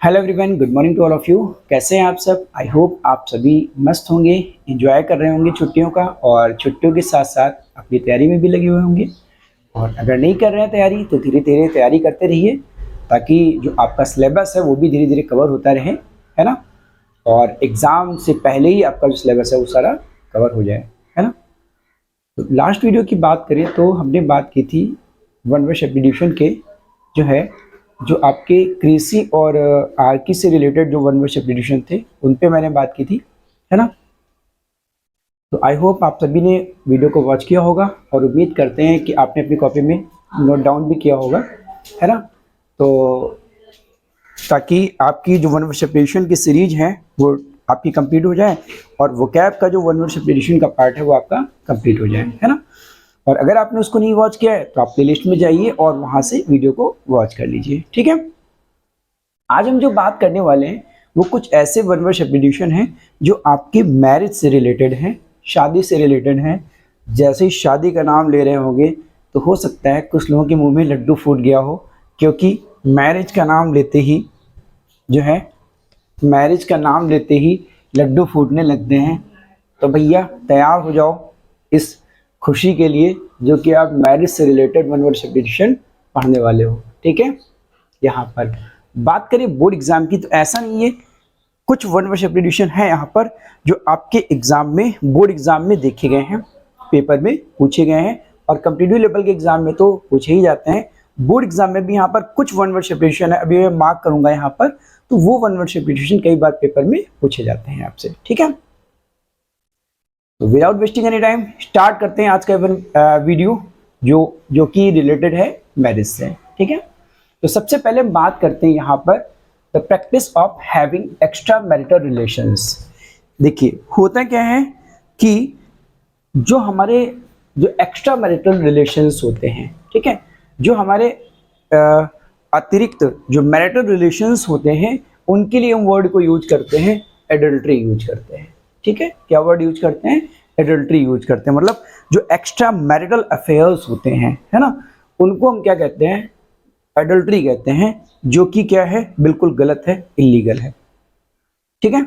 Hello everyone, good morning to all of you. कैसे हैं आप सब? आई होप आप सभी मस्त होंगे, एंजॉय कर रहे होंगे छुट्टियों का, और छुट्टियों के साथ साथ अपनी तैयारी में भी लगे हुए होंगे। और अगर नहीं कर रहे हैं तैयारी तो धीरे धीरे तैयारी करते रहिए, ताकि जो आपका सिलेबस है वो भी धीरे धीरे कवर होता रहे, है ना। और एग्ज़ाम से पहले ही आपका जो सिलेबस है वो सारा कवर हो जाए, है ना। तो लास्ट वीडियो की बात करें तो हमने बात की थी वन वर्ड सब्स्टिट्यूशन के, जो आपके कृषि और आर्की से रिलेटेड जो वन वर्ड सब्स्टिट्यूशन थे उन पे मैंने बात की थी, है ना। तो आई होप आप सभी ने वीडियो को वॉच किया होगा, और उम्मीद करते हैं कि आपने अपनी कॉपी में नोट डाउन भी किया होगा, है ना। तो ताकि आपकी जो वन वर्ड सब्स्टिट्यूशन की सीरीज है वो आपकी कंप्लीट हो जाए, और वोकैब का जो वन वर्ड सब्स्टिट्यूशन का पार्ट है वो आपका कंप्लीट हो जाए, है ना। और अगर आपने उसको नहीं वॉच किया है तो आप प्लेलिस्ट में जाइए और वहां से वीडियो को वॉच कर लीजिए, ठीक है। आज हम जो बात करने वाले हैं वो कुछ ऐसे वन वर्ड सब्स्टिट्यूशन हैं जो आपकी मैरिज से रिलेटेड हैं, शादी से रिलेटेड हैं। जैसे ही शादी का नाम ले रहे होंगे तो हो सकता है कुछ लोगों के मुंह में लड्डू फूट गया हो, क्योंकि मैरिज का नाम लेते ही मैरिज का नाम लेते ही लड्डू फूटने लगते हैं। तो भैया तैयार हो जाओ इस खुशी के लिए जो कि आप मैरिज से रिलेटेड वन वर्ड सब्स्टिट्यूशन पढ़ने वाले हो, ठीक है। यहाँ पर बात करें बोर्ड एग्जाम की तो ऐसा नहीं है, कुछ वन वर्ड सब्स्टिट्यूशन है यहाँ पर जो आपके एग्जाम में, बोर्ड एग्जाम में देखे गए हैं, पेपर में पूछे गए हैं, और कॉम्पिटिटिव लेवल के एग्जाम में तो पूछे ही जाते हैं। बोर्ड एग्जाम में भी यहाँ पर कुछ वन वर्ड सब्स्टिट्यूशन है, अभी मैं मार्क करूंगा यहाँ पर, तो वो वन वर्ड सब्स्टिट्यूशन कई बार पेपर में पूछे जाते हैं आपसे, ठीक है। तो without wasting any time start करते हैं आज का वीडियो जो कि रिलेटेड है मैरिज से, ठीक है। तो सबसे पहले बात करते हैं यहाँ पर the practice of having extra marital relations. देखिए होता क्या है कि जो हमारे जो एक्स्ट्रा मैरिटल रिलेशंस होते हैं, ठीक है, जो हमारे अतिरिक्त जो मैरिटल रिलेशंस होते हैं उनके लिए हम वर्ड को यूज करते हैं एडल्ट्री यूज करते हैं, ठीक है। क्या वर्ड यूज करते हैं? एडल्ट्री यूज करते हैं। मतलब जो एक्स्ट्रा मैरिटल अफेयर्स होते हैं, है ना, उनको हम क्या कहते हैं? एडल्ट्री कहते हैं, जो कि क्या है? बिल्कुल गलत है, इलीगल है, ठीक है,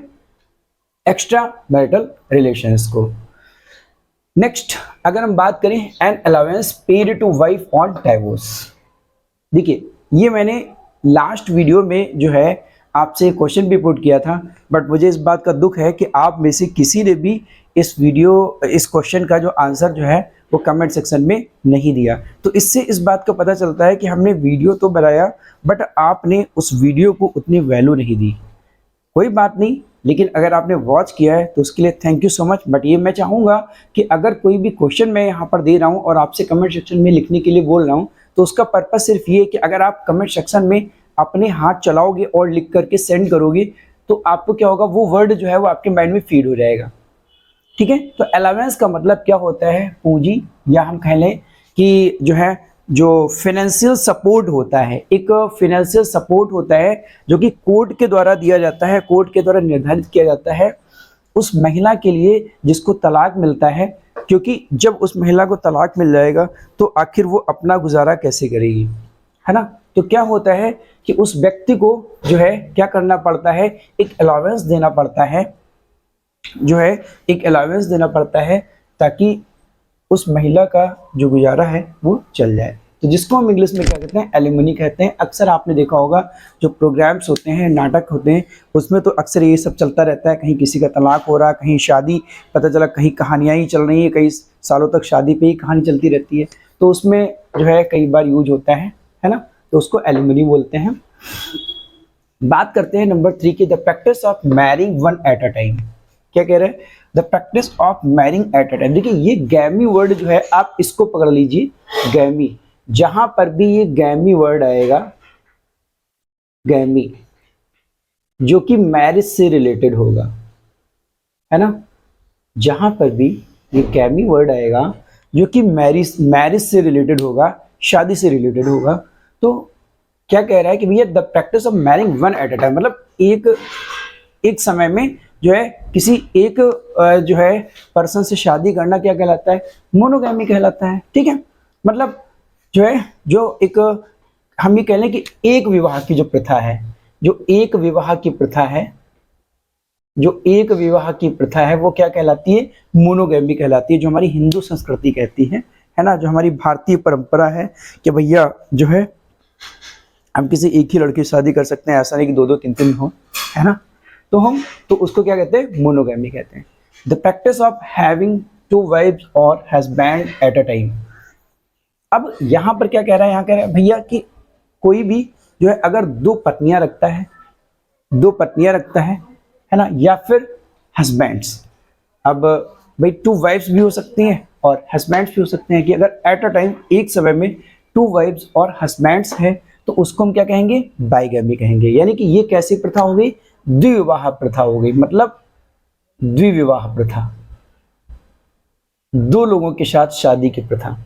एक्स्ट्रा मैरिटल रिलेशंस को। नेक्स्ट अगर हम बात करें an allowance paid to wife on divorce. देखिए ये मैंने लास्ट वीडियो में जो है आपसे क्वेश्चन भी पुट किया था, बट मुझे इस बात का दुख है कि आप में से किसी ने भी इस क्वेश्चन का जो आंसर जो है वो कमेंट सेक्शन में नहीं दिया। तो इससे इस बात का पता चलता है कि हमने वीडियो तो बनाया बट आपने उस वीडियो को उतनी वैल्यू नहीं दी। कोई बात नहीं, लेकिन अगर आपने वॉच किया है तो उसके लिए thank you so much. But ये मैं चाहूँगा कि अगर कोई भी क्वेश्चन मैं यहाँ पर दे रहा हूँ और आपसे कमेंट सेक्शन में लिखने के लिए बोल रहा हूँ, तो उसका पर्पस सिर्फ ये है कि अगर आप कमेंट सेक्शन में अपने हाथ चलाओगे और लिख करके सेंड करोगे तो आपको क्या होगा, वो वर्ड जो है वो आपके माइंड में फीड हो जाएगा, ठीक है। तो अलाउंस का मतलब क्या होता है? पूंजी, या हम कह लें कि जो फाइनेंशियल सपोर्ट होता है, एक फाइनेंशियल सपोर्ट होता है जो कि कोर्ट के द्वारा दिया जाता है, कोर्ट के द्वारा निर्धारित किया जाता है उस महिला के लिए जिसको तलाक मिलता है। क्योंकि जब उस महिला को तलाक मिल जाएगा तो आखिर वो अपना गुजारा कैसे करेगी, है ना। तो क्या होता है कि उस व्यक्ति को जो है क्या करना पड़ता है? एक अलाउंस देना पड़ता है, एक अलाउंस देना पड़ता है ताकि उस महिला का जो गुजारा है वो चल जाए। तो जिसको हम इंग्लिश में क्या कहते हैं? एलिमनी कहते हैं। अक्सर आपने देखा होगा जो प्रोग्राम्स होते हैं, नाटक होते हैं, उसमें तो अक्सर ये सब चलता रहता है, कहीं किसी का तलाक हो रहा, कहीं शादी, पता चला कहीं कहानियाँ ही चल रही है, कई सालों तक शादी पे ही कहानी चलती रहती है, तो उसमें जो है कई बार यूज होता है ना, तो उसको एलिमनी बोलते हैं। बात करते हैं नंबर 3 की, the practice of marrying one eight a time. क्या कह रहे हैं? The practice of marrying eight a time. देखिए ये गैमी वर्ड जो है आप इसको पकड़ लीजिए, गैमी, जहां पर भी ये गैमी वर्ड आएगा, गैमी, जो कि मैरिज से रिलेटेड होगा, है ना, जहां पर भी ये गैमी वर्ड आएगा जो कि मैरिज से रिलेटेड होगा, शादी से रिलेटेड होगा, तो क्या कह रहा है कि भैया the practice of marrying one eight a time, मतलब एक समय में जो है किसी एक जो है पर्सन से शादी करना क्या कहलाता है? मोनोगैमी कहलाता है, ठीक है। मतलब जो है जो एक हम ये कह लें कि एक विवाह की जो प्रथा है, जो एक विवाह की प्रथा है, जो एक विवाह की प्रथा है वो क्या कहलाती है? मोनोगैमी कहलाती है, जो हमारी हिंदू संस्कृति कहती है ना, जो हमारी भारतीय परंपरा है कि भैया जो है हम किसी एक ही लड़की से शादी कर सकते हैं, ऐसा नहीं कि दो दो तीन तीन हो, है ना। तो उसको क्या कहते हैं? मोनोगैमी कहते हैं। The practice of having two wives और हस्बैंड एट अ टाइम। अब यहाँ पर क्या कह रहा है? यहाँ कह रहा है भैया कि कोई भी जो है अगर दो पत्नियां रखता है, दो पत्नियां रखता है ना, या फिर हस्बैंड्स। अब भाई टू वाइफ्स भी हो सकती हैं और हस्बैंड्स भी हो सकते हैं, कि अगर एट अ टाइम एक समय में टू वाइफ्स और हस्बैंड्स है तो उसको हम क्या कहेंगे? बाइगैमी कहेंगे। यानी कि ये कैसी प्रथा हो गई? द्विविवाह प्रथा हो गई। मतलब द्विविवाह प्रथा, दो लोगों के साथ शादी की प्रथा,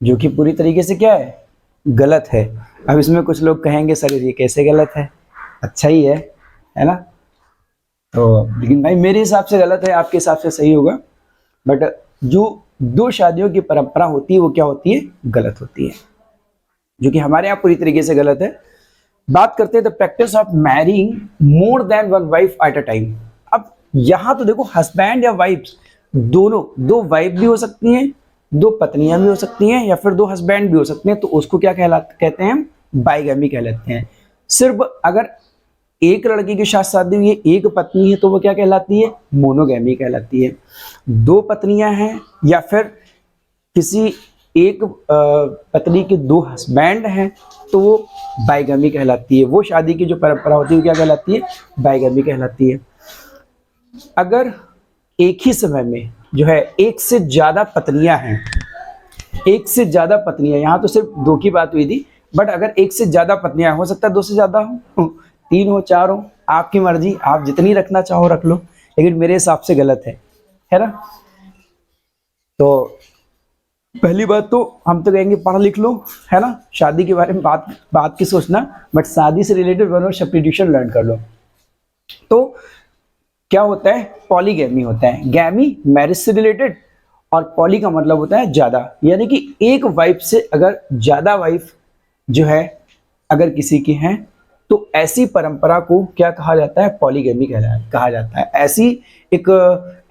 जो कि पूरी तरीके से क्या है? गलत है। अब इसमें कुछ लोग कहेंगे सर ये कैसे गलत है? अच्छा ही है ना। तो लेकिन भाई मेरे हिसाब से गलत है, आपके हिसाब से सही होगा। बट जो दो शादियों की परंपरा होती है वो क्या होती है? गलत होती है, जो कि हमारे यहाँ पूरी तरीके से गलत है। बात करते हैं the practice of marrying more than one wife eight a time. अब यहाँ तो देखो हस्बैंड या वाइफ्स दोनों, दो वाइफ भी हो सकती हैं, दो पत्नियां भी हो सकती हैं, या फिर दो हस्बैंड भी हो सकते हैं, तो उसको क्या कहते हैं? बाइगैमी कहलाते हैं। सिर्फ अगर एक लड़की की साथ शादी हुई है, एक पत्नी है, तो वो क्या कहलाती है? मोनोगैमी कहलाती है। दो पत्नियां हैं या फिर किसी एक पत्नी के दो हस्बैंड हैं तो वो बाइगैमी कहलाती है। वो शादी की जो परंपरा होती है वो क्या कहलाती है? बाइगैमी कहलाती है। अगर एक ही समय में जो है एक से ज्यादा पत्नियां हैं, एक से ज्यादा पत्नियां, यहाँ तो सिर्फ दो की बात हुई थी, बट अगर एक से ज्यादा पत्नियां, हो सकता है दो से ज्यादा हो, तीन हो, चार हो, आपकी मर्जी, आप जितनी रखना चाहो रख लो, लेकिन मेरे हिसाब से गलत है ना। तो पहली बात तो हम तो कहेंगे पढ़ लिख लो, है ना, शादी के बारे में बात की सोचना, बट शादी से रिलेटेड वन और सब्स्टिट्यूशन लर्न कर लो। तो क्या होता है? पॉलीगैमी होता है। गैमी मैरिज से रिलेटेड, और पॉली का मतलब होता है ज्यादा, यानी कि एक वाइफ से अगर ज्यादा वाइफ जो है अगर किसी की हैं तो ऐसी परंपरा को क्या कहा जाता है? पॉलीगैमी कहा जाता है।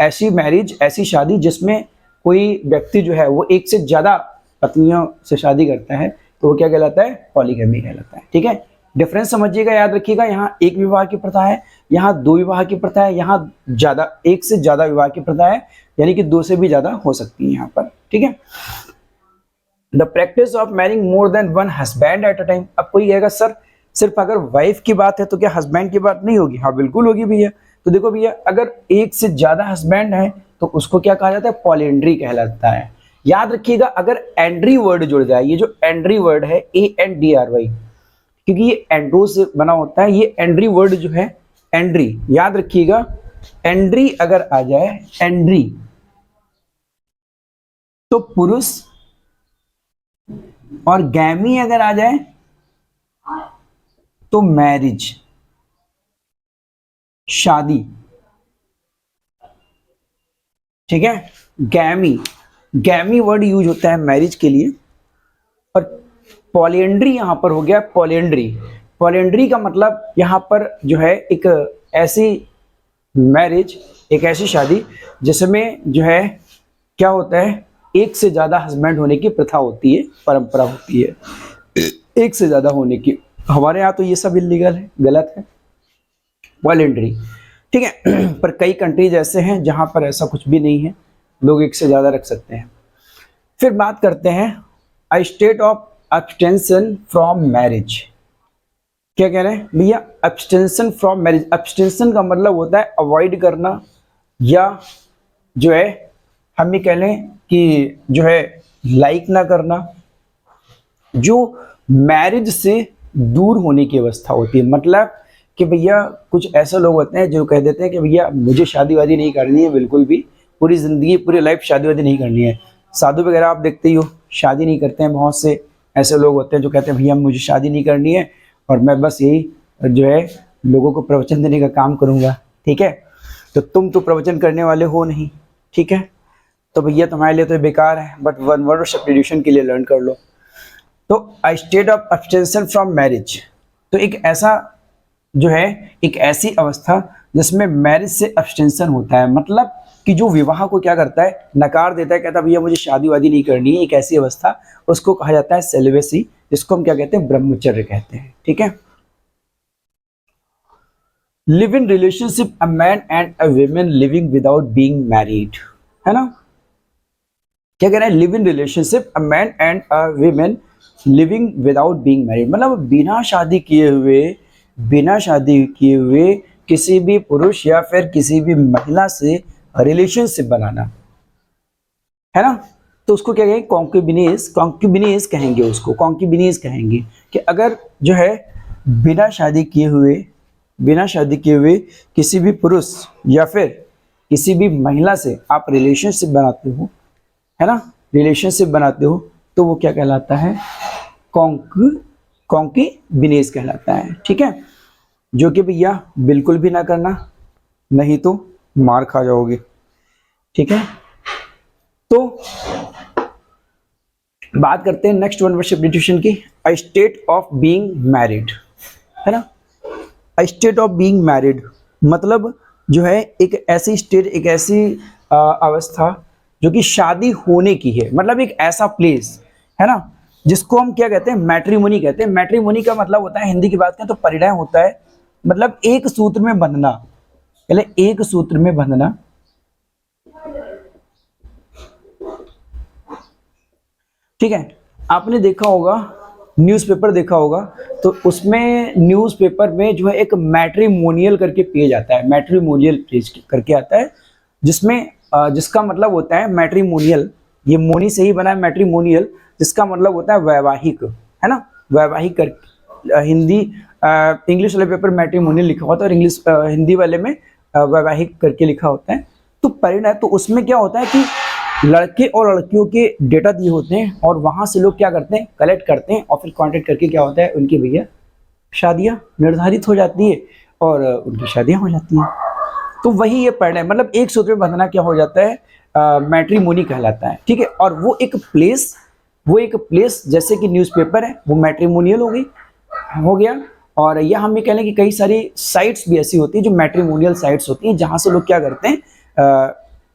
ऐसी मैरिज, ऐसी शादी जिसमें कोई व्यक्ति जो है वो एक से ज्यादा पत्नियों से शादी करता है तो वो क्या कहलाता है? पॉलीगैमी कहलाता है। ठीक है, डिफरेंस समझिएगा, याद रखिएगा। यहाँ एक विवाह की प्रथा है, यहाँ दो विवाह की प्रथा है, यहाँ ज्यादा, एक से ज्यादा विवाह की प्रथा है, यानी कि दो से भी ज्यादा हो सकती है यहाँ पर। ठीक है, the practice of marrying more than one husband at a time. अब कोई कहेगा सर सिर्फ अगर वाइफ की बात है तो क्या हस्बैंड की बात नहीं होगी? हाँ बिल्कुल होगी भैया। तो देखो भैया, अगर एक से ज्यादा हस्बैंड है तो उसको क्या कहा जाता है? पॉलिएंड्री कहलाता है। याद रखिएगा, अगर एंड्री वर्ड जुड़ जाए, ये जो एंड्री वर्ड है ANDRY, क्योंकि ये एंड्रो से बना होता है, ये एंड्री वर्ड जो है, एंड्री, याद रखिएगा, एंड्री अगर आ जाए, एंड्री तो पुरुष, और गैमी अगर आ जाए तो मैरिज, शादी। ठीक है, गैमी वर्ड यूज होता है मैरिज के लिए। और पॉलिएंड्री यहां पर हो गया, पॉलिएंड्री का मतलब यहां पर जो है एक ऐसी मैरिज, एक ऐसी शादी जिसमें जो है क्या होता है? एक से ज्यादा हस्बैंड होने की प्रथा होती है, परंपरा होती है एक से ज्यादा होने की। हमारे यहाँ तो ये सब इलीगल है, गलत है, पॉलिएंड्री। ठीक है पर कई कंट्रीज ऐसे हैं जहां पर ऐसा कुछ भी नहीं है, लोग एक से ज्यादा रख सकते हैं। फिर बात करते हैं a state of abstention from marriage. क्या कह रहे हैं भैया? अब्सटेंशन फ्रॉम मैरिज। अब्सटेंशन का मतलब होता है अवॉइड करना, या जो है हम ये कह लें कि जो है लाइक ना करना, जो मैरिज से दूर होने की अवस्था होती है। मतलब कि भैया कुछ ऐसे लोग होते हैं जो कह देते हैं कि भैया मुझे शादी वादी नहीं करनी है, बिल्कुल भी, पूरी जिंदगी पूरी लाइफ शादी वादी नहीं करनी है। साधु वगैरह आप देखते ही हो, शादी नहीं करते हैं। बहुत से ऐसे लोग होते हैं जो कहते हैं भैया मुझे शादी नहीं करनी है और मैं बस यही जो है लोगों को प्रवचन देने का काम करूंगा। ठीक है, तो तुम तो प्रवचन करने वाले हो नहीं, ठीक है, तो भैया तुम्हारे लिए तो बेकार है, बट वन वर्ड सब्स्टिट्यूशन के लिए लर्न कर लो। तो a state of abstention from marriage, तो एक ऐसा जो है एक ऐसी अवस्था जिसमें मैरिज से अब्सटेंशन होता है, मतलब कि जो विवाह को क्या करता है, नकार देता है, कहता है भैया मुझे शादी वादी नहीं करनी है, एक ऐसी अवस्था उसको कहा जाता है सेलिबेसी, जिसको हम क्या कहते हैं, ब्रह्मचर्य कहते हैं। ठीक है। Live in relationship a man and a women living without being married, है ना। क्या कह रहे हैं, live in relationship a man and a women living without being married, मतलब बिना शादी किए हुए किसी भी पुरुष या फिर किसी भी महिला से रिलेशनशिप बनाना, है ना। तो उसको क्या कहेंगे, कॉन्क्यूबिनेज, कॉन्क्यूबिनेज कहेंगे, उसको कॉन्क्यूबिनेज कहेंगे। कि अगर जो है बिना शादी किए हुए किसी भी पुरुष या फिर किसी भी महिला से आप रिलेशनशिप बनाते हो, है ना, रिलेशनशिप बनाते हो, तो वो क्या कहलाता है, कॉन्क्यूबिनेज कहलाता है। ठीक है। जो कि भैया बिल्कुल भी ना करना, नहीं तो मार खा जाओगे। ठीक है। तो बात करते हैं नेक्स्ट वन वर्ड सब्स्टिट्यूशन की, अ स्टेट ऑफ बीइंग मैरिड, है ना। अ स्टेट ऑफ बीइंग मैरिड मतलब जो है एक ऐसी स्टेट, एक ऐसी अवस्था जो कि शादी होने की है, मतलब एक ऐसा प्लेस, है ना, जिसको हम क्या कहते हैं, मैट्रिमोनी कहते हैं। मैट्रिमोनी का मतलब होता है, हिंदी की बात करें तो परिणय होता है, मतलब एक सूत्र में बंधना, पहले एक सूत्र में बंधना। ठीक है। आपने देखा होगा, न्यूज़पेपर देखा होगा, तो उसमें न्यूज़पेपर में जो है एक मैट्रिमोनियल करके पेज आता है, मैट्रिमोनियल पेज करके आता है, जिसमें जिसका मतलब होता है मैट्रिमोनियल, ये मोनी से ही बना है मैट्रिमोनियल, जिसका मतलब होता है वैवाहिक, है ना, वैवाहिक कर हिंदी इंग्लिश वाले पेपर मैट्रिमोनियल लिखा होता है और इंग्लिश हिंदी वाले में वैवाहिक करके लिखा होता है। तो परिणय, तो उसमें क्या होता है कि लड़के और लड़कियों के डेटा दिए होते हैं और वहां से लोग क्या करते हैं, कलेक्ट करते हैं और फिर कांटेक्ट करके क्या होता है, उनकी भैया शादियां निर्धारित हो जाती है और उनकी शादियां हो जाती हैं। तो वही ये परिणय, मतलब एक सूत्र में बंधना क्या हो जाता है, मैट्रिमोनी कहलाता है। ठीक है। और वो एक प्लेस जैसे कि न्यूज़पेपर है, वो मैट्रिमोनियल हो गया। और यह हम ये कह लें कि कई सारी साइट्स भी ऐसी होती है जो मैट्रिमोनियल साइट्स होती हैं, जहां से लोग क्या करते हैं,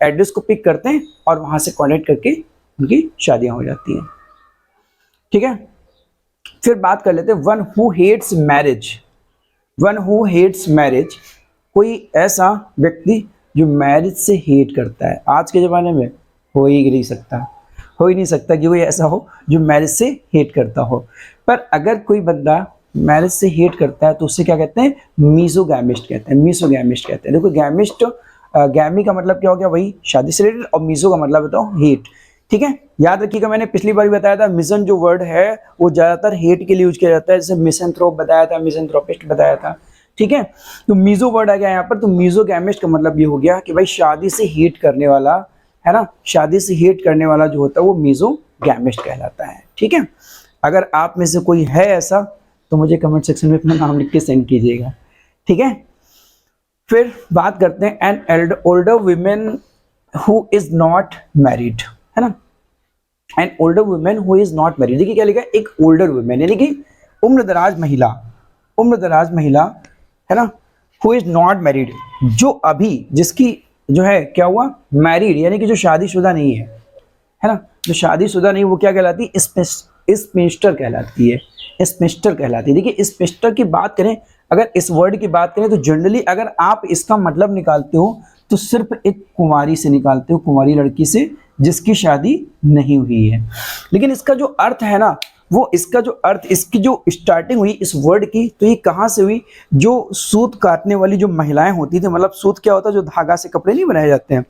एड्रेस को पिक करते हैं और वहां से कॉन्टेक्ट करके उनकी शादियां हो जाती हैं। ठीक है। फिर बात कर लेते हैं one who hates marriage. One who hates marriage, कोई ऐसा व्यक्ति जो मैरिज से हेट करता है। आज के ज़माने में हो ही नहीं सकता कि कोई ऐसा हो जो मैरिज से हेट करता हो। पर अगर कोई बंदा मैरिज से हेट करता है तो उससे क्या कहते हैं, मीजोगैमिस्ट कहते हैं। देखो गैमिस्ट, गैमी का मतलब क्या हो गया, वही शादी से रिलेटेड, और मीजो का मतलब बताओ हेट। ठीक है। याद रखिएगा, मैंने पिछली बार भी बताया था, मिशन जो वर्ड है वो ज्यादातर हेट के लिए यूज किया जाता है, जैसे मिसैंथ्रोप बताया था, मिसैंथ्रोपिस्ट बताया था। ठीक है। तो मीजो वर्ड आ गया यहाँ पर, तो मीजोगैमिस्ट का मतलब ये हो गया कि भाई शादी से हेट करने वाला, है ना, शादी से हेट करने वाला जो होता है वो मीजोगैमिस्ट कहलाता है। ठीक है। अगर आप में से कोई है ऐसा तो मुझे कमेंट सेक्शन में अपना नाम लिख के सेंड कीजिएगा। ठीक है। फिर बात करते हैं an older women who is not married, है ना, an older women who is not married. देखिए क्या लिखा है, एक ओल्डर वुमेन यानी कि उम्रदराज महिला, है ना, हु इज नॉट मैरिड, जो अभी जिसकी जो है क्या हुआ, मैरिड यानी कि जो शादीशुदा नहीं है ना, जो शादीशुदा नहीं, वो क्या कहलाती है, स्पिंस्टर कहलाती है। देखिए स्पिंस्टर की बात करें, अगर इस वर्ड की बात करें तो जनरली अगर आप इसका मतलब निकालते हो तो सिर्फ एक कुंवारी से निकालते हो, कुंवारी लड़की से जिसकी शादी नहीं हुई है। लेकिन इसका जो अर्थ है ना, वो इसका जो अर्थ, इसकी जो स्टार्टिंग हुई इस वर्ड की, तो ये कहाँ से हुई, जो सूत काटने वाली जो महिलाएं होती थी, मतलब सूत क्या होता है, जो धागा से कपड़े नहीं बनाए जाते हैं,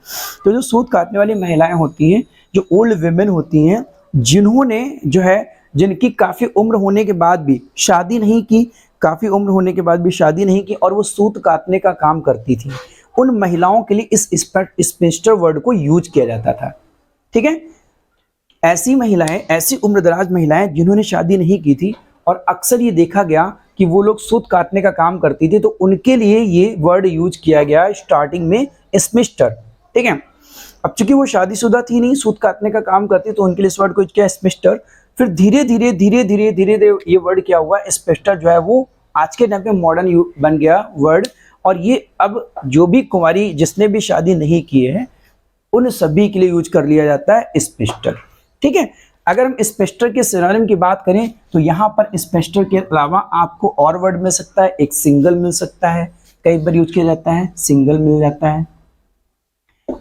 तो जो सूत काटने वाली महिलाएं होती हैं, जो ओल्ड विमेन होती हैं, जिन्होंने जो है, जिनकी काफ़ी उम्र होने के बाद भी शादी नहीं की, और वो सूत काटने का काम करती थी, उन महिलाओं के लिए इस स्पिंस्टर वर्ड को यूज किया जाता था। ठीक है। ऐसी महिलाएं, ऐसी उम्रदराज महिलाएं जिन्होंने शादी नहीं की थी और अक्सर ये देखा गया कि वो लोग सूत काटने का काम करती थी, तो उनके लिए ये वर्ड यूज किया गया स्टार्टिंग में स्पिंस्टर। ठीक है। अब चूंकि वो शादीशुदा थी नहीं, सूत काटने का काम करती, तो उनके लिए इस वर्ड को क्या, स्पिंस्टर। फिर धीरे धीरे ये वर्ड क्या हुआ, स्पिंस्टर जो है वो आज के टाइम पे मॉडर्न बन गया वर्ड, और ये अब जो भी कुंवारी जिसने भी शादी नहीं की है उन सभी के लिए यूज कर लिया जाता है स्पेस्टर। ठीक है, अगर हम स्पेस्टर के सिनोनिम की बात करें तो यहाँ पर स्पेस्टर के अलावा आपको और वर्ड मिल सकता है, एक सिंगल मिल सकता है, कई बार यूज किया जाता है, सिंगल मिल जाता है,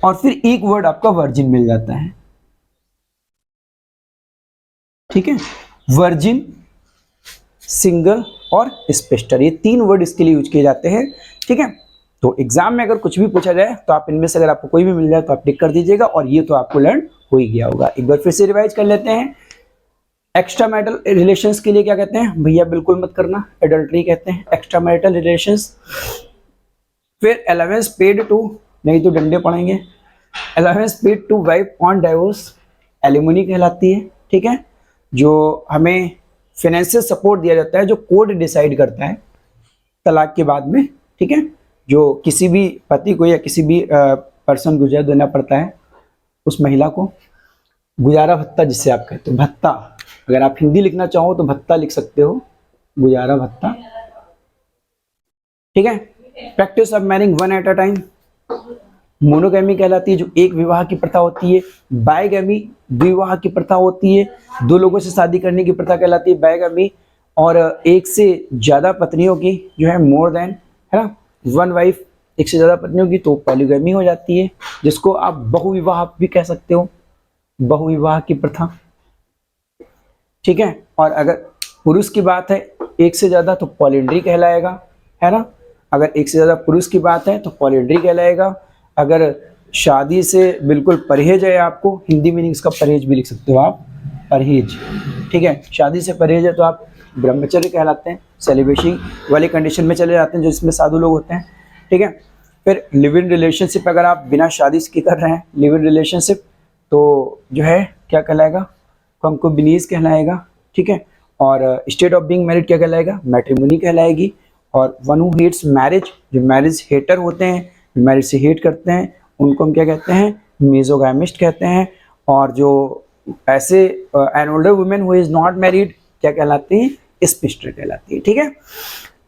और फिर एक वर्ड आपका वर्जिन मिल जाता है। ठीक है, वर्जिन, सिंगल और स्पेस्टर, ये 3 वर्ड इसके लिए यूज किए जाते हैं। ठीक है, तो एग्जाम में अगर कुछ भी पूछा जाए तो आप इनमें से अगर आपको कोई भी मिल जाए तो आप टिक कर दीजिएगा, और ये तो आपको लर्न हो ही गया होगा। एक बार फिर से रिवाइज कर लेते हैं। एक्स्ट्रा मैरिटल रिलेशंस के लिए क्या कहते हैं भैया, बिल्कुल मत करना, एडल्ट्री कहते हैं एक्स्ट्रा मैरिटल रिलेशंस। फिर अलाउंस पेड टू, नहीं तो डंडे पड़ेंगे, allowance paid to wife on divorce alimony कहलाती है। ठीक है, जो हमें फाइनेंशियल सपोर्ट दिया जाता है, जो कोर्ट डिसाइड करता है तलाक के बाद में। ठीक है, जो किसी भी पति को या किसी भी पर्सन गुजर देना पड़ता है उस महिला को, गुजारा भत्ता जिससे आप कहते हो, भत्ता, अगर आप हिंदी लिखना चाहो तो भत्ता लिख सकते हो, गुजारा भत्ता। ठीक है, practice of marrying one eight a time monogamy कहलाती है, जो एक विवाह की प्रथा होती है। बायगैमी द्विवाह की प्रथा होती है, 2 लोगों से शादी करने की प्रथा कहलाती है बायगैमी। और एक से ज्यादा पत्नियों की जो है मोर देन, है ना, 1 वाइफ, एक से ज्यादा पत्नियों की, तो पॉलीगैमी हो जाती है, जिसको आप बहुविवाह भी कह सकते हो, बहुविवाह की प्रथा। ठीक है, और अगर पुरुष की बात है एक से ज्यादा तो पॉलिएंड्री कहलाएगा, है ना, अगर एक से ज्यादा पुरुष की बात है तो पॉलिएंड्री कहलाएगा। अगर शादी से बिल्कुल परहेज है, आपको हिंदी मीनिंग इसका परहेज भी लिख सकते हो आप, परहेज। ठीक है, शादी से परहेज है तो आप ब्रह्मचर्य कहलाते हैं, सेलिब्रेशन वाली कंडीशन में चले जाते हैं जो इसमें साधु लोग होते हैं। ठीक है, फिर लिव इन रिलेशनशिप, अगर आप बिना शादी के कर रहे हैं लिव इन रिलेशनशिप, तो जो है क्या कहलाएगा, कंकुबिनीज कहलाएगा। ठीक है, और स्टेट ऑफ बीइंग मैरिड क्या कहलाएगा, मैट्रिमोनी कहलाएगी। और वन हु हेट्स मैरिज, जो मैरिज हेटर होते हैं, मैरिज से हेट करते हैं, उनको हम क्या कहते हैं, मेसोगैमिस्ट कहते हैं। और जो ऐसे an older women who is not married क्या कहलाती है, स्पेस्टर कहलाती है। ठीक है,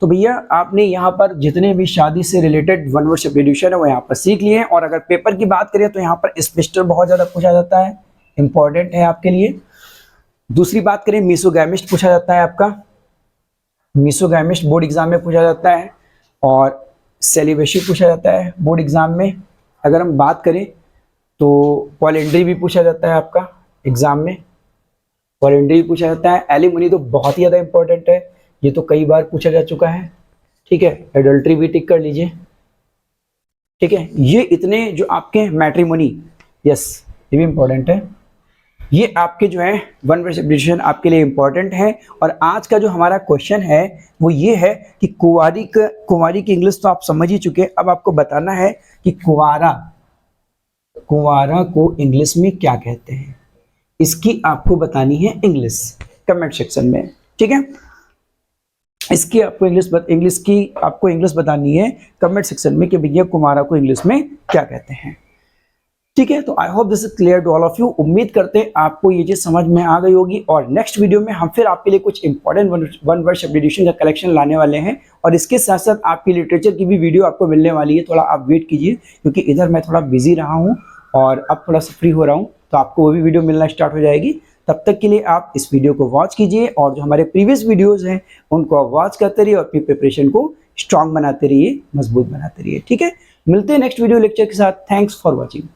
तो भैया आपने यहाँ पर जितने भी शादी से रिलेटेड वन वर्ड सब्स्टिट्यूशन है वो यहाँ पर सीख लिए हैं। और अगर पेपर की बात करें तो यहाँ पर स्पेस्टर बहुत ज़्यादा पूछा जाता है, इंपॉर्टेंट है आपके लिए। दूसरी बात करें, मेसोगैमिस्ट पूछा जाता है आपका, मेसोगैमिस्ट बोर्ड एग्जाम में पूछा जाता है, और सेलिब्रेशन पूछा जाता है बोर्ड एग्जाम में। अगर हम बात करें तो पॉलिएंड्री भी पूछा जाता है आपका एग्जाम में, पॉलिएंड्री भी पूछा जाता है। एलिमनी तो बहुत ही ज़्यादा इंपॉर्टेंट है, ये तो कई बार पूछा जा चुका है। ठीक है, एडल्ट्री भी टिक कर लीजिए। ठीक है, ये इतने जो आपके मैट्रिमोनी, यस ये भी इंपॉर्टेंट है, ये आपके जो है वन वर्ड सब्स्टिट्यूशन आपके लिए इंपॉर्टेंट है। और आज का जो हमारा क्वेश्चन है वो ये है कि कुंवारी की इंग्लिश तो आप समझ ही चुके हैं, अब आपको बताना है कि कुंवारा को इंग्लिश में क्या कहते हैं, इसकी आपको बतानी है इंग्लिश कमेंट सेक्शन में। ठीक है, इसकी आपको इंग्लिश बतानी है कमेंट सेक्शन में कि भैया कुंवारा को इंग्लिश में क्या कहते हैं। ठीक है, तो I hope this is clear to all of you. उम्मीद करते हैं आपको ये चीज समझ में आ गई होगी, और नेक्स्ट वीडियो में हम फिर आपके लिए कुछ इंपॉर्टेंट वन वर्ड सब्स्टिट्यूशन का कलेक्शन लाने वाले हैं, और इसके साथ साथ आपकी लिटरेचर की भी वीडियो आपको मिलने वाली है। थोड़ा आप वेट कीजिए, क्योंकि इधर मैं थोड़ा बिजी रहा हूँ और अब थोड़ा सा फ्री हो रहा हूँ, तो आपको वो भी वीडियो मिलना स्टार्ट हो जाएगी। तब तक के लिए आप इस वीडियो को वॉच कीजिए, और जो हमारे प्रीवियस वीडियोज हैं उनको आप वॉच करते रहिए और अपनी प्रिपरेशन को स्ट्रांग बनाते रहिए, मजबूत बनाते रहिए। ठीक है, मिलते हैं नेक्स्ट वीडियो लेक्चर के साथ। Thanks for watching.